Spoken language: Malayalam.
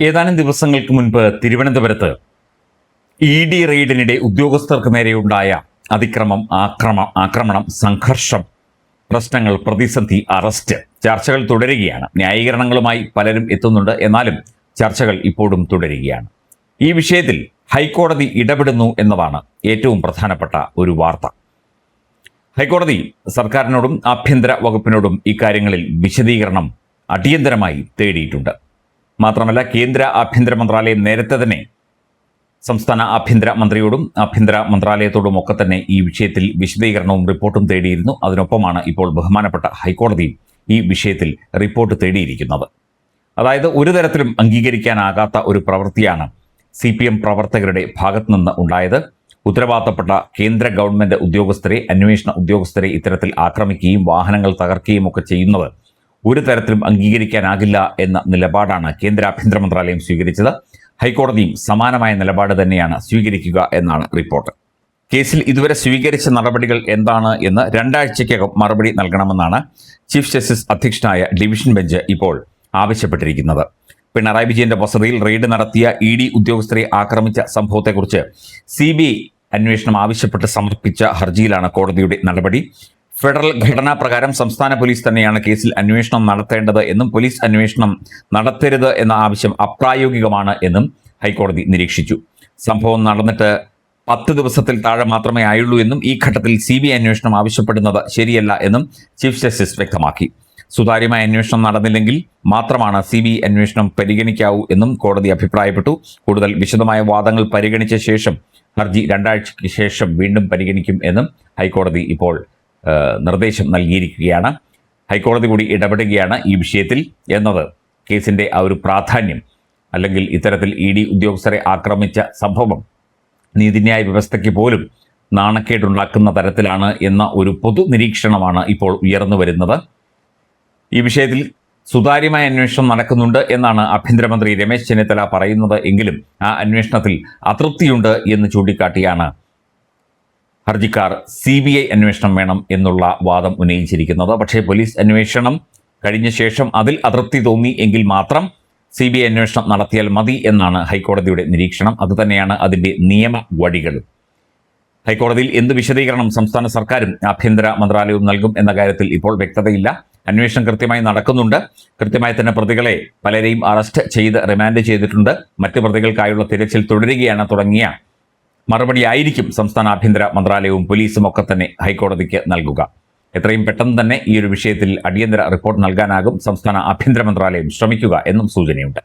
ഏതാനും ദിവസങ്ങൾക്ക് മുൻപ് തിരുവനന്തപുരത്ത് ഇ.ഡി. റെയ്ഡിനിടെ ഉദ്യോഗസ്ഥർക്ക് നേരെയുണ്ടായ അതിക്രമം, ആക്രമണം, സംഘർഷം, പ്രശ്നങ്ങൾ, പ്രതിസന്ധി, അറസ്റ്റ്, ചർച്ചകൾ തുടരുകയാണ്. ന്യായീകരണങ്ങളുമായി പലരും എത്തുന്നുണ്ട്. എന്നാലും ചർച്ചകൾ ഇപ്പോഴും തുടരുകയാണ്. ഈ വിഷയത്തിൽ ഹൈക്കോടതി ഇടപെടുന്നു എന്നതാണ് ഏറ്റവും പ്രധാനപ്പെട്ട ഒരു വാർത്ത. ഹൈക്കോടതി സർക്കാരിനോടും ആഭ്യന്തര വകുപ്പിനോടും ഇക്കാര്യങ്ങളിൽ വിശദീകരണം അടിയന്തരമായി തേടിയിട്ടുണ്ട്. മാത്രമല്ല, കേന്ദ്ര ആഭ്യന്തര മന്ത്രാലയം നേരത്തെ തന്നെ സംസ്ഥാന ആഭ്യന്തര മന്ത്രിയോടും ആഭ്യന്തര മന്ത്രാലയത്തോടും ഒക്കെ തന്നെ ഈ വിഷയത്തിൽ വിശദീകരണവും റിപ്പോർട്ടും തേടിയിരുന്നു. അതിനൊപ്പമാണ് ഇപ്പോൾ ബഹുമാനപ്പെട്ട ഹൈക്കോടതിയും ഈ വിഷയത്തിൽ റിപ്പോർട്ട് തേടിയിരിക്കുന്നത്. അതായത് ഒരു തരത്തിലും അംഗീകരിക്കാനാകാത്ത ഒരു പ്രവൃത്തിയാണ് CPM പ്രവർത്തകരുടെ ഭാഗത്തു നിന്ന് ഉണ്ടായത്. ഉത്തരവാദിത്തപ്പെട്ട കേന്ദ്ര ഗവൺമെന്റ് ഉദ്യോഗസ്ഥരെ, അന്വേഷണ ഉദ്യോഗസ്ഥരെ ഇത്തരത്തിൽ ആക്രമിക്കുകയും വാഹനങ്ങൾ തകർക്കുകയും ഒക്കെ ചെയ്യുന്നത് ഒരു തരത്തിലും അംഗീകരിക്കാനാകില്ല എന്ന നിലപാടാണ് കേന്ദ്ര ആഭ്യന്തര മന്ത്രാലയം സ്വീകരിച്ചത്. ഹൈക്കോടതിയും സമാനമായ നിലപാട് തന്നെയാണ് സ്വീകരിക്കുക എന്നാണ് റിപ്പോർട്ട്. കേസിൽ ഇതുവരെ സ്വീകരിച്ച നടപടികൾ എന്താണ് എന്ന് 2 ആഴ്ചയ്ക്കകം മറുപടി നൽകണമെന്നാണ് ചീഫ് ജസ്റ്റിസ് അധ്യക്ഷനായ ഡിവിഷൻ ബെഞ്ച് ഇപ്പോൾ ആവശ്യപ്പെട്ടിരിക്കുന്നത്. പിണറായി വിജയന്റെ വസതിയിൽ റെയ്ഡ് നടത്തിയ ED ഉദ്യോഗസ്ഥരെ ആക്രമിച്ച സംഭവത്തെക്കുറിച്ച് CBI അന്വേഷണം ആവശ്യപ്പെട്ട് സമർപ്പിച്ച ഹർജിയിലാണ് കോടതിയുടെ നടപടി. ഫെഡറൽ ഘടനാ പ്രകാരം സംസ്ഥാന പോലീസ് തന്നെയാണ് കേസിൽ അന്വേഷണം നടത്തേണ്ടത് എന്നും പോലീസ് അന്വേഷണം നടത്തരുത് എന്ന ആവശ്യം അപ്രായോഗികമാണ് എന്നും ഹൈക്കോടതി നിരീക്ഷിച്ചു. സംഭവം നടന്നിട്ട് 10 ദിവസത്തിൽ താഴെ മാത്രമേ ആയുള്ളൂ എന്നും ഈ ഘട്ടത്തിൽ CBI അന്വേഷണം ആവശ്യപ്പെടുന്നത് ശരിയല്ല എന്നും ചീഫ് ജസ്റ്റിസ് വ്യക്തമാക്കി. സുതാര്യമായ അന്വേഷണം നടന്നില്ലെങ്കിൽ മാത്രമാണ് CBI അന്വേഷണം പരിഗണിക്കാവൂ എന്നും കോടതി അഭിപ്രായപ്പെട്ടു. കൂടുതൽ വിശദമായ വാദങ്ങൾ പരിഗണിച്ച ശേഷം ഹർജി 2 ആഴ്ചയ്ക്ക് ശേഷം വീണ്ടും പരിഗണിക്കും എന്നും ഹൈക്കോടതി ഇപ്പോൾ നിർദ്ദേശം നൽകിയിരിക്കുകയാണ്. ഹൈക്കോടതി കൂടി ഇടപെടുകയാണ് ഈ വിഷയത്തിൽ എന്നത് കേസിൻ്റെ ആ ഒരു പ്രാധാന്യം, അല്ലെങ്കിൽ ഇത്തരത്തിൽ ED ഉദ്യോഗസ്ഥരെ ആക്രമിച്ച സംഭവം നീതിന്യായ വ്യവസ്ഥയ്ക്ക് പോലും നാണക്കേടുണ്ടാക്കുന്ന തരത്തിലാണ് എന്ന ഒരു പൊതു നിരീക്ഷണമാണ് ഇപ്പോൾ ഉയർന്നു വരുന്നത്. ഈ വിഷയത്തിൽ സുതാര്യമായ അന്വേഷണം നടക്കുന്നുണ്ട് എന്നാണ് ആഭ്യന്തരമന്ത്രി രമേശ് ചെന്നിത്തല പറയുന്നത്. എങ്കിലും ആ അന്വേഷണത്തിൽ അതൃപ്തിയുണ്ട് എന്ന് ചൂണ്ടിക്കാട്ടിയാണ് ഹർജിക്കാർ CBI അന്വേഷണം വേണം എന്നുള്ള വാദം ഉന്നയിച്ചിരിക്കുന്നത്. പക്ഷേ പോലീസ് അന്വേഷണം കഴിഞ്ഞ ശേഷം അതിൽ അതൃപ്തി തോന്നി എങ്കിൽ മാത്രം CBI അന്വേഷണം നടത്തിയാൽ മതി എന്നാണ് ഹൈക്കോടതിയുടെ നിരീക്ഷണം. അതുതന്നെയാണ് അതിൻ്റെ നിയമ വഴികളും. ഹൈക്കോടതിയിൽ എന്ത് വിശദീകരണം സംസ്ഥാന സർക്കാരും ആഭ്യന്തര മന്ത്രാലയവും നൽകും എന്ന കാര്യത്തിൽ ഇപ്പോൾ വ്യക്തതയില്ല. അന്വേഷണം കൃത്യമായി നടക്കുന്നുണ്ട്. കൃത്യമായി തന്നെ പ്രതികളെ പലരെയും അറസ്റ്റ് ചെയ്ത് റിമാൻഡ് ചെയ്തിട്ടുണ്ട്. മറ്റ് പ്രതികൾക്കായുള്ള തിരച്ചിൽ തുടരുകയാണ് തുടങ്ങിയ മറുപടിയായിരിക്കും സംസ്ഥാന ആഭ്യന്തര മന്ത്രാലയവും പോലീസും ഒക്കെ തന്നെ ഹൈക്കോടതിക്ക് നൽകുക. എത്രയും പെട്ടെന്ന് തന്നെ ഈ ഒരു വിഷയത്തിൽ അടിയന്തര റിപ്പോർട്ട് നൽകാനാകും സംസ്ഥാന ആഭ്യന്തര മന്ത്രാലയം ശ്രമിക്കുക എന്നും സൂചനയുണ്ട്.